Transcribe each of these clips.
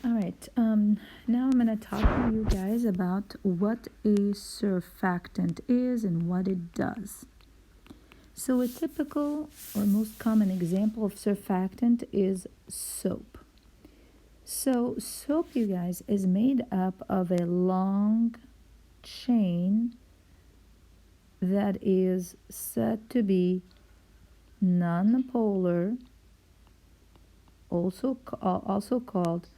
All right, now I'm going to talk to you guys about what a surfactant is and what it does. So a typical or most common example of surfactant is soap. So soap, you guys, is made up of a long chain that is said to be nonpolar, also called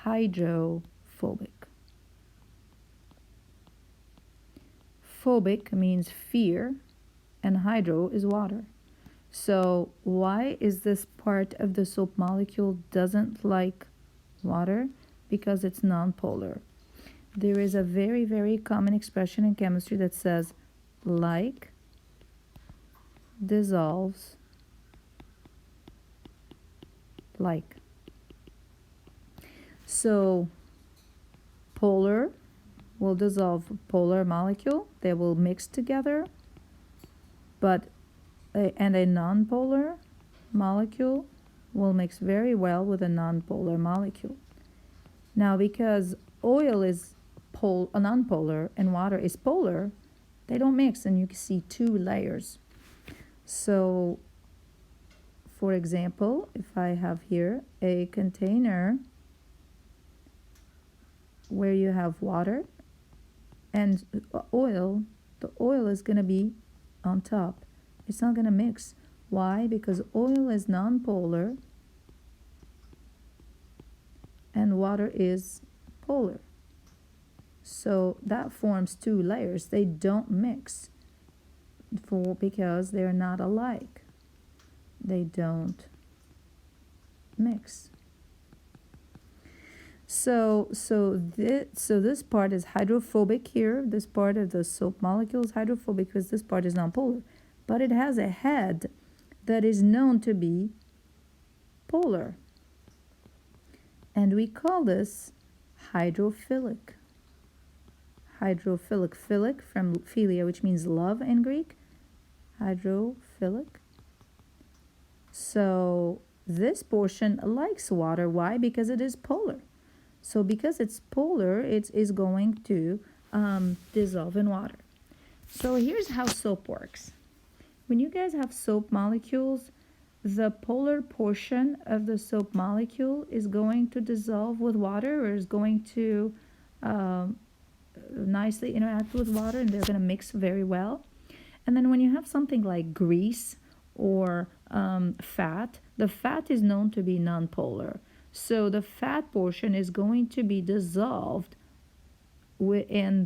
hydrophobic. Phobic means fear, and hydro is water. So why is this part of the soap molecule doesn't like water? Because it's nonpolar. There is a very, very common expression in chemistry that says like dissolves like. So polar will dissolve polar molecule. They will mix together, and a nonpolar molecule will mix very well with a nonpolar molecule. Now, because oil is nonpolar and water is polar, they don't mix, and you can see two layers. So, for example, if I have here a container where you have water and oil, the oil is going to be on top. It's not going to mix. Why? Because oil is nonpolar and water is polar. So that forms two layers. They don't mix because they're not alike. They don't mix. So this part is hydrophobic here. This part of the soap molecule is hydrophobic because this part is nonpolar. But it has a head that is known to be polar. And we call this hydrophilic. Hydrophilic. Philic from philia, which means love in Greek. Hydrophilic. So this portion likes water. Why? Because it is polar. So because it's polar, it is going to dissolve in water. So here's how soap works. When you guys have soap molecules, the polar portion of the soap molecule is going to dissolve with water, or is going to nicely interact with water, and they're going to mix very well. And then when you have something like grease or fat, the fat is known to be nonpolar. So the fat portion is going to be dissolved within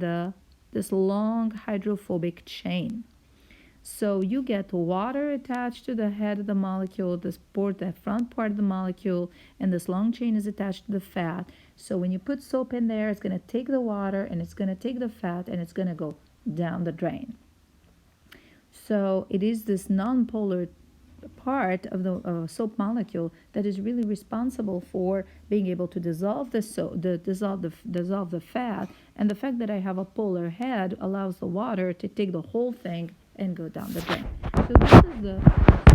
this long hydrophobic chain. So you get water attached to the head of the molecule, the front part of the molecule, and this long chain is attached to the fat. So when you put soap in there, it's going to take the water and it's going to take the fat and it's going to go down the drain. So it is this nonpolar part of the soap molecule that is really responsible for being able to dissolve dissolve the fat, and the fact that I have a polar head allows the water to take the whole thing and go down the drain. So this is the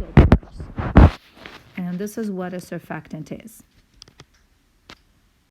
soap works, and this is what a surfactant is.